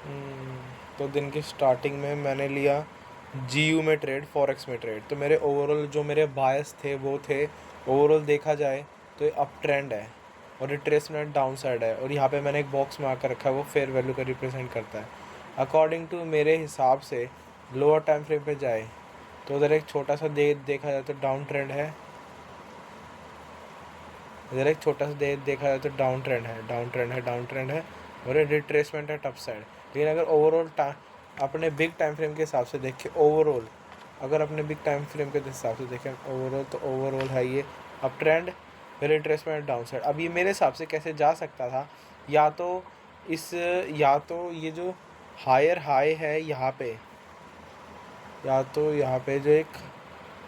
हम्म, तो दिन की स्टार्टिंग में मैंने लिया जीयू में ट्रेड, फॉरेक्स में ट्रेड। तो मेरे ओवरऑल जो मेरे बायस थे वो थे, ओवरऑल देखा जाए तो ये अप ट्रेंड है और रिट्रेसमेंट डाउन साइड है, और यहाँ पे मैंने एक बॉक्स मार कर रखा है, वो फेयर वैल्यू का रिप्रेजेंट करता है। अकॉर्डिंग टू मेरे हिसाब से लोअर टाइम फ्रेम पे जाए तो उधर एक छोटा सा देखा जाए तो डाउन ट्रेंड है, इधर एक छोटा सा देखा जाए तो डाउन ट्रेंड है, डाउन ट्रेंड है, डाउन ट्रेंड है, और ये रिट्रेसमेंट है टप साइड। लेकिन अगर ओवरऑल अपने बिग टाइम फ्रेम के हिसाब से देखें, ओवरऑल अगर अपने बिग टाइम फ्रेम के हिसाब से देखें ओवरऑल, तो ओवरऑल है ये अप ट्रेंड, फिर रिट्रेसमेंट डाउन साइड। अब ये मेरे हिसाब से कैसे जा सकता था, या तो इस या तो ये जो हायर हाई है यहाँ पे, या तो यहाँ पे जो एक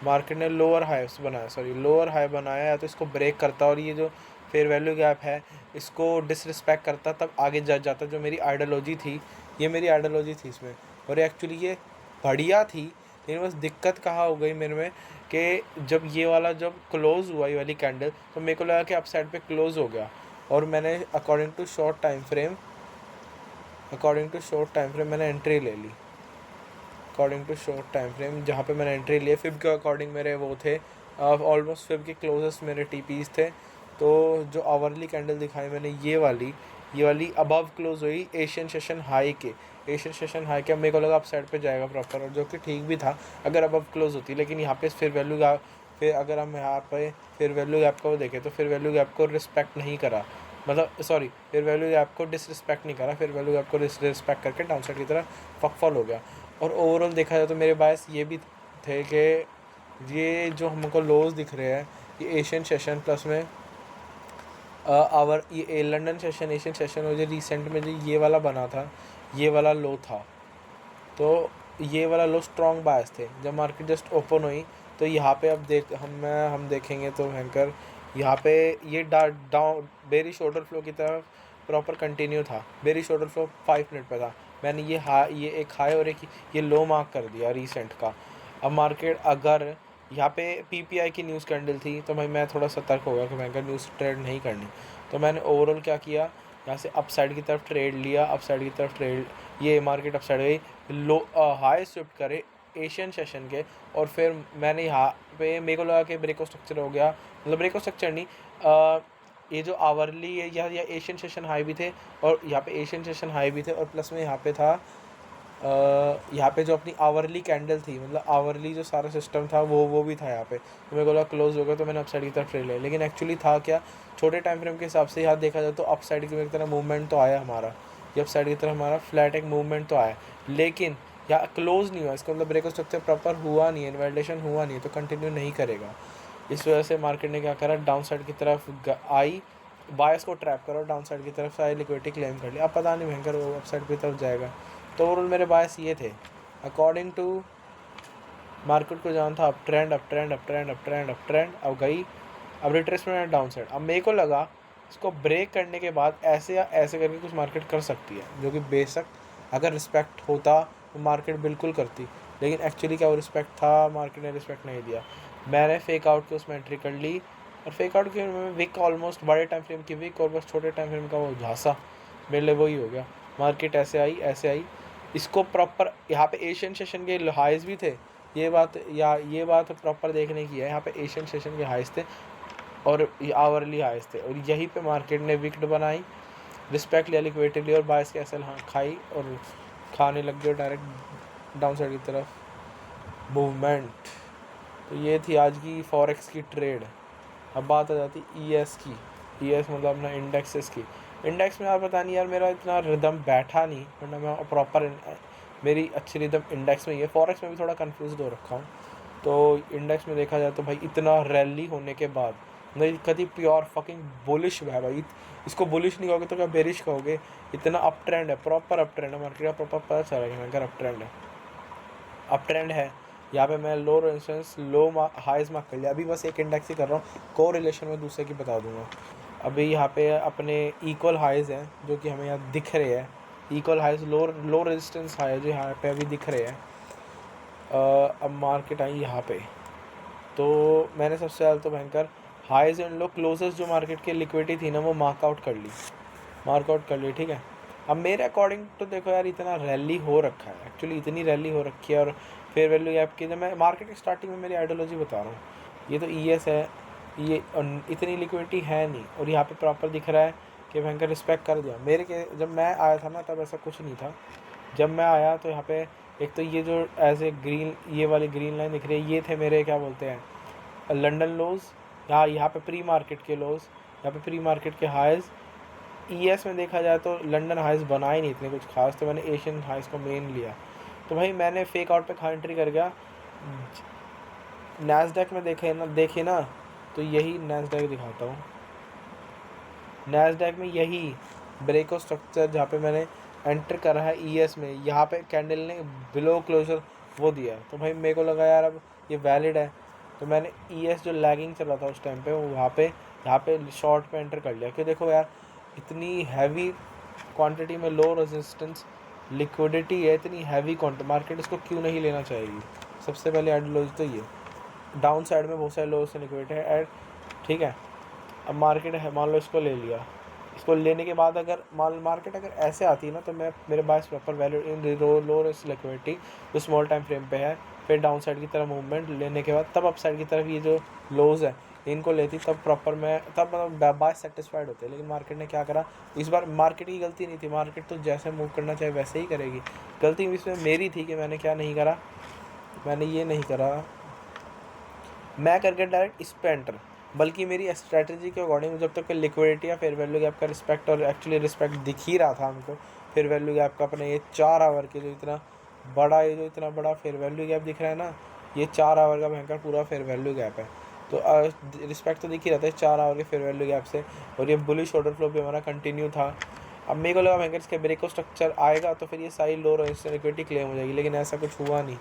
मार्केट ने लोअर हाई बनाया, सॉरी लोअर हाई बनाया, या तो इसको ब्रेक करता और ये जो फेयर वैल्यू गैप है इसको डिसरिस्पेक्ट करता, तब आगे जा जाता। जो मेरी आइडियोलॉजी थी, ये मेरी आइडियोलॉजी थी इसमें, और एक्चुअली ये बढ़िया थी। लेकिन बस दिक्कत कहाँ हो गई मेरे में कि जब ये वाला जब क्लोज़ हुआ ये वाली कैंडल, तो मेरे को लगा कि अप साइड पे क्लोज़ हो गया, और मैंने according to short time frame मैंने एंट्री ले ली। According to short time frame जहाँ पे मैंने एंट्री लिए, फिब के अकॉर्डिंग मेरे वो थे ऑलमोस्ट फिब के क्लोजेस्ट मेरे टीपीज थे। तो जो आवरली कैंडल दिखाई मैंने, ये वाली अबव क्लोज हुई एशियन सेशन हाई के, एशियन सेशन हाई के। अब मेरे को लगा अप साइड पे जाएगा प्रॉपर, और जो कि ठीक भी था अगर अबव क्लोज होती। लेकिन यहाँ पे फिर अगर हम यहाँ पे फिर वैल्यू गैप को देखें तो फिर वैल्यू गैप को रिस्पेक्ट नहीं करा, मतलब सॉरी फिर वैल्यू गैप को डिसरिस्पेक्ट नहीं करा, फिर वैल्यू गैप को डिसरिस्पेक्ट करके डाउन साइड की तरफ फॉल हो गया। और ओवरऑल देखा जाए तो मेरे बायस ये भी थे कि ये जो हमको लोज दिख रहे हैं, ये एशियन सेशन प्लस में आवर ये लंदन सेशन, एशियन सेशन, और जो रिसेंट में जो ये वाला बना था, ये वाला लो था। तो ये वाला लो स्ट्रॉन्ग बायस थे। जब मार्केट जस्ट ओपन हुई तो यहाँ पे अब हम देखेंगे तो भयंकर यहाँ पे ये डाउन बेरिश ऑर्डर फ्लो की तरफ प्रॉपर कंटिन्यू था। बेरिश ऑर्डर फ्लो 5 मिनट पे था। मैंने ये एक हाई और एक ये लो मार्क कर दिया रिसेंट का। अब मार्केट अगर यहाँ पे पीपीआई की न्यूज़ कैंडल थी तो भाई मैं थोड़ा सतर्क हो गया कि भयंकर न्यूज़ ट्रेड नहीं करनी। तो मैंने ओवरऑल क्या किया, यहाँ से अप साइड की तरफ ट्रेड लिया, अप साइड की तरफ ट्रेड, ये मार्केट अप साइड गई, लो हाई स्विफ्ट करे एशियन सेशन के। और फिर मैंने यहाँ पे मेरे को लगा कि ब्रेक ऑफ स्ट्रक्चर हो गया, मतलब ब्रेक ऑफ स्ट्रक्चर नहीं, ये जो आवरली है या एशियन सेशन हाई भी थे, और यहाँ पे एशियन सेशन हाई भी थे, और प्लस में यहाँ पे था यहाँ पे जो अपनी आवरली कैंडल थी, मतलब आवरली जो सारा सिस्टम था वो भी था यहाँ पे। तो मेरे को लगा क्लोज हो गया, तो मैंने अप साइड की तरफ ट्रेड लिया। लेकिन एक्चुअली था क्या, छोटे टाइम फ्रेम के हिसाब से यहाँ देखा जाए तो अप साइड की तरफ मूवमेंट तो आया हमारा, ये अप साइड की तरफ हमारा फ्लैट एक मूवमेंट तो आया, लेकिन यहाँ क्लोज नहीं हुआ। इसका मतलब ब्रेक ऑफ स्ट्रक्चर प्रॉपर हुआ नहीं है, इन्वैलिडेशन हुआ नहीं है, तो कंटिन्यू नहीं करेगा। इस वजह से मार्केट ने क्या करा, डाउन साइड की तरफ आई, बायस को ट्रैप करो, डाउन साइड की तरफ से आई, लिक्विडिटी क्लेम कर लिया। अब पता नहीं भयंकर वो अप साइड की तरफ जाएगा। तो ओवरऑल मेरे बायस ये थे, अकॉर्डिंग टू मार्केट को जाना था up trend, up trend, up trend, up trend, up trend, अब गई, अब रिट्रेसमेंट डाउन साइड। अब मेरे को लगा इसको ब्रेक करने के बाद ऐसे या ऐसे करके कुछ मार्केट कर सकती है, जो कि बेशक अगर रिस्पेक्ट होता तो मार्केट बिल्कुल करती। लेकिन एक्चुअली क्या वो रिस्पेक्ट था, मार्केट ने रिस्पेक्ट नहीं दिया। मैंने फेक आउट के उसमें एंट्री कर ली, और फेक आउट की विक ऑलमोस्ट बड़े टाइम फ्रेम की विक, और बस छोटे टाइम फ्रेम का वो झांसा, मेरे लिए वही हो गया। मार्केट ऐसे आई, इसको प्रॉपर यहाँ पे एशियन सेशन के हाइज भी थे, ये बात प्रॉपर देखने की है। यहाँ पे एशियन सेशन के हाइज थे और आवरली हाइज थे, और यहीं पे मार्केट ने विकेट बनाई, रिस्पेक्ट लिया, लिक्विडिटी ली, और बायस के एसएल खाई और खाने लग गए डायरेक्ट डाउन साइड की तरफ मूवमेंट। तो ये थी आज की फॉरेक्स की ट्रेड। अब बात आ जाती ईएस की। ईएस मतलब अपना इंडेक्सेस की। इंडेक्स में यार पता नहीं यार मेरा इतना रिदम बैठा नहीं, वरना मैं प्रॉपर मेरी अच्छी रिदम इंडेक्स में ही है। फॉरेक्स में भी थोड़ा कंफ्यूज हो रखा हूँ। तो इंडेक्स में देखा जाए तो भाई इतना रैली होने के बाद नहीं, कभी प्योर फकिंग बुलिश है भाई। इसको बुलिश नहीं कहोगे तो क्या बेरिश कहोगे। इतना अप ट्रेंड है, प्रॉपर अप ट्रेंड है, मार्केट का प्रॉपर पता चला कि मैं अप ट्रेंड है, अप ट्रेंड है। यहाँ पे मैं लो रेजिस्टेंस लो हाइज मार्क कर लिया। अभी बस एक इंडेक्स ही कर रहा हूँ, को रिलेशन में दूसरे की बता दूंगा। अभी यहाँ पे अपने इक्वल हाइज हैं जो कि हमें यहाँ दिख रहे हैं, equal highs low resistance high है जो यहाँ पे अभी दिख रहे हैं। अब मार्केट आई यहाँ पे, तो मैंने सबसे ज़्यादा तो भयंकर हाइज एंड लो क्लोजेस्ट जो मार्केट की लिक्विडिटी थी ना वो मार्कआउट कर ली, ठीक है। अब मेरे अकॉर्डिंग तो देखो यार, इतना रैली हो रखा है, एक्चुअली इतनी रैली हो रखी है, और फेयर वैल्यू गैप की, मैं मार्केट की स्टार्टिंग में मेरी आइडियोलॉजी बता रहा हूँ, ये तो ES है, ये इतनी लिक्विडिटी है नहीं, और यहाँ पे प्रॉपर दिख रहा है कि भयंकर रिस्पेक्ट कर दिया मेरे के। जब मैं आया था ना तब ऐसा कुछ नहीं था, जब मैं आया तो यहाँ पे एक तो ये जो एज ए ग्रीन, ये वाली ग्रीन लाइन दिख रही है, ये थे मेरे क्या बोलते हैं लंदन लोज, यहाँ पे प्री मार्केट के लोज, यहाँ पे प्री मार्केट के हाइज़। ES में देखा जाए तो लंदन हाइज़ बना ही नहीं इतने कुछ खास, तो मैंने एशियन हाइज़ को मेन लिया, तो भाई मैंने फेक आउट पे खा एंट्री कर गया। नैस्डैक में देखे ना तो यही नैस्डैक दिखाता हूँ, नैस्डैक में यही ब्रेको स्ट्रक्चर जहाँ पे मैंने एंटर करा है ES में, यहाँ पे कैंडल ने बिलो क्लोजर वो दिया है, तो भाई मेरे को लगा यार अब ये वैलिड है, तो मैंने ES जो लैगिंग चल रहा था उस टाइम पे वो यहाँ पे शॉर्ट पे एंटर कर लिया, कि देखो यार इतनी हैवी क्वांटिटी में लो रेजिस्टेंस लिक्विडिटी है, इतनी हैवी क्वांटिटी, मार्केट इसको क्यों नहीं लेना चाहेगी। सबसे पहले आइडियोलॉजी तो ये, डाउन साइड में बहुत सारे लो से लिक्विडिटी है, ठीक है। अब मार्केट है, मान लो इसको ले लिया, इसको लेने के बाद अगर मार्केट अगर ऐसे आती है ना, तो मैं मेरे पास proper value in low risk liquidity जो स्मॉल टाइम फ्रेम पे है, फिर डाउन साइड की तरफ मूवमेंट लेने के बाद तब अप साइड की तरफ ये जो लोज है इनको लेती, तब प्रॉपर मैं तब मतलब बाय सेटिस्फाइड होते। लेकिन मार्केट ने क्या करा इस बार, मार्केट की गलती नहीं थी, मार्केट तो जैसे मूव करना चाहे वैसे ही करेगी, गलती इसमें मेरी थी कि मैंने क्या नहीं करा, मैंने ये नहीं करा मैं करके डायरेक्ट इस पे एंटर, बल्कि मेरी स्ट्रैटेजी के अकॉर्डिंग जब तक लिक्विडिटी या फेयर वैल्यू गैप का रिस्पेक्ट, और एक्चुअली रिस्पेक्ट दिख ही रहा था हमको फेयर वैल्यू गैप का, अपने ये 4 आवर के जो इतना बड़ा फेयर वैल्यू गैप दिख रहा है ना, ये 4 आवर का भयंकर पूरा फेयर वैल्यू गैप है, तो रिस्पेक्ट तो दिख ही रहता है 4 आवर के फेयर वैल्यू गैप से, और ये बुलिश ऑर्डर फ्लो भी हमारा कंटिन्यू था। अब मेरे को लगा भयंकर इसके ब्रेको स्ट्रक्चर आएगा तो फिर ये सारी लो रेजिस्टेंस लिक्विडिटी क्लेम हो जाएगी, लेकिन ऐसा कुछ हुआ नहीं,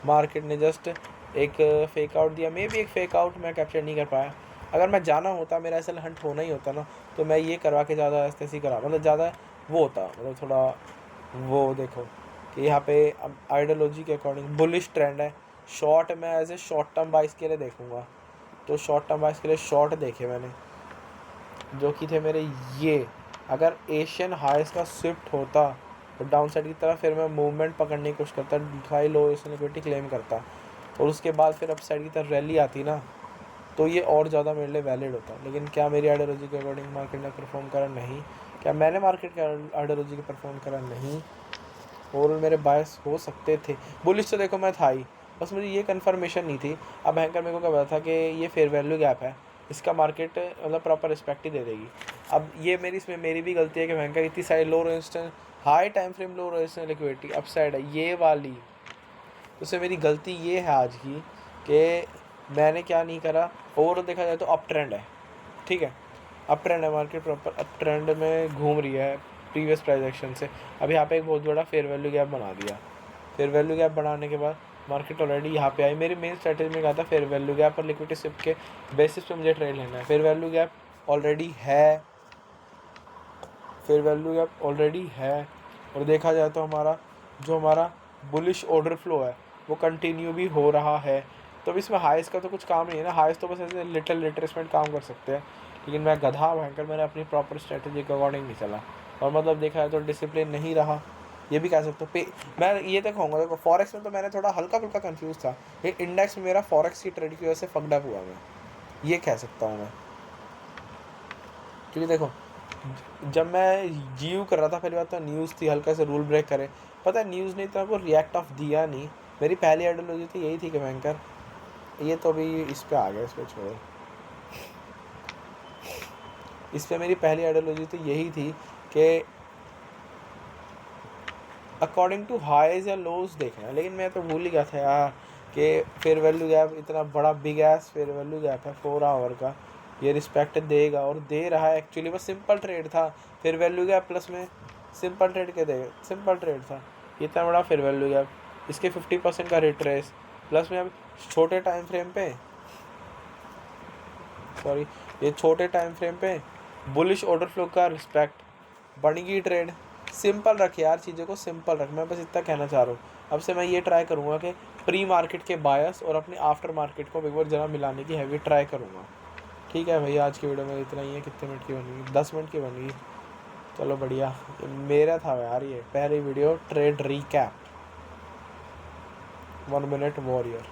मार्केट ने जस्ट एक फेक आउट दिया, मे भी एक फेक आउट मैं कैप्चर नहीं कर पाया। अगर मैं जाना होता, मेरा ऐसा हंट होना ही होता ना, तो मैं ये करवा के ज़्यादा ऐसे करा, मतलब ज़्यादा वो होता, मतलब थोड़ा वो देखो कि यहाँ पे आइडियोलॉजी के अकॉर्डिंग बुलिश ट्रेंड है, शॉर्ट मैं एज ए शॉर्ट टर्म बाइस के लिए देखूँगा, तो शॉर्ट टर्म बाइस के लिए शॉर्ट देखे मैंने जो कि थे मेरे ये, अगर एशियन हाइस का स्विफ्ट होता तो डाउन साइड की तरफ फिर मैं मूवमेंट पकड़ने की कोशिश करता, हाई लो लिक्विडिटी क्लेम करता, और उसके बाद फिर अप साइड की तरफ रैली आती ना, तो ये और ज़्यादा मेरे लिए वैलिड होता। लेकिन क्या मेरी आइडियोलॉजी के अकॉर्डिंग मार्केट ने परफॉर्म करा? नहीं। क्या मैंने मार्केट के आइडियोलॉजी के परफॉर्म करा? नहीं। और मेरे बायस हो सकते थे, बुलिश तो देखो मैं था ही, बस मुझे ये कन्फर्मेशन नहीं थी। अब हैंकर मेरे को क्या पता था कि ये फेयर वैल्यू गैप है, इसका मार्केट मतलब प्रॉपर रिस्पेक्ट ही दे देगी। अब ये इसमें मेरी भी गलती है कि हैंकर इतनी सारी लो resistance, high time flame low resistance liquidity up side है ये वाली, तो उससे मेरी गलती ये है आज की कि मैंने क्या नहीं करा। ओवरऑल देखा जाए तो अप ट्रेंड है, ठीक है, अप ट्रेंड है, मार्केट प्रॉपर अप ट्रेंड में घूम रही है प्रीवियस प्राइस एक्शन से। अब यहाँ पे एक बहुत बड़ा फेयर वैल्यू गैप बना दिया, फेयर वैल्यू गैप बनाने के बाद मार्केट ऑलरेडी यहाँ पे आई। मेरी मेन स्ट्रेटेजी में कहा था फेयर वैल्यू गैप और लिक्विडिटी स्विप के बेसिस पे मुझे ट्रेड लेना है। फेयर वैल्यू गैप ऑलरेडी है, फेयर वैल्यू गैप ऑलरेडी है, और देखा जाए तो हमारा बुलिश ऑर्डर फ्लो है वो कंटिन्यू भी हो रहा है। तो अब इसमें हाइस का तो कुछ काम नहीं है ना, हाइस तो बस ऐसे लिटिल रिट्रेसमेंट काम कर सकते हैं, लेकिन मैं गधा भयंकर मैंने अपनी प्रॉपर स्ट्रेटजी के अकॉर्डिंग नहीं चला, और मतलब देखा जाए तो डिसिप्लिन नहीं रहा, ये भी कह सकते हो। मैं ये तो कहूँगा, देखो फॉरेक्स में तो मैंने थोड़ा हल्का फुल्का कंफ्यूज था, लेकिन इंडेक्स में मेरा फॉरेक्स की ट्रेड की वजह से फकड अप हुआ, मैं ये कह सकता हूँ मैं। क्योंकि देखो जब मैं जीव कर रहा था पहली बात तो न्यूज़ थी, हल्का से रूल ब्रेक करे, पता है न्यूज़ ने इतना को रिएक्ट ऑफ दिया नहीं। मेरी पहली आइडियोलॉजी थी यही थी कि बैंकर ये तो अभी इस पे आ गया, इस पे छोड़ो, इस पे मेरी पहली आइडियोलॉजी तो यही थी कि अकॉर्डिंग टू हाइज या लोज देखना। लेकिन मैं तो भूल ही गया था यार कि फेयर वैल्यू गैप इतना बड़ा big S fair value gap है 4 आवर का, ये रिस्पेक्ट देगा और दे रहा है। एक्चुअली बस सिंपल ट्रेड था, फेयर वैल्यू गैप प्लस में सिंपल ट्रेड के देगा, सिंपल ट्रेड था, इतना बड़ा फेयर वैल्यू गैप, इसके 50% का रिट्रेस, प्लस में अब छोटे टाइम फ्रेम पे, सॉरी ये छोटे टाइम फ्रेम पे बुलिश ऑर्डर फ्लो का रिस्पेक्ट, बनेगी ट्रेड। सिंपल रख यार, चीज़ों को सिंपल रख, मैं बस इतना कहना चाह रहा हूँ। अब से मैं ये ट्राई करूँगा कि प्री मार्केट के बायस और अपने आफ्टर मार्केट को एक बार ज़रा मिलाने की हैवी ट्राई करूँगा। ठीक है भैया, आज की वीडियो में इतना ही है। कितने मिनट की बनेगी? 10 मिनट की बनेगी। चलो बढ़िया, मेरा था यार ये पहली video trade recap 1 minute warrior.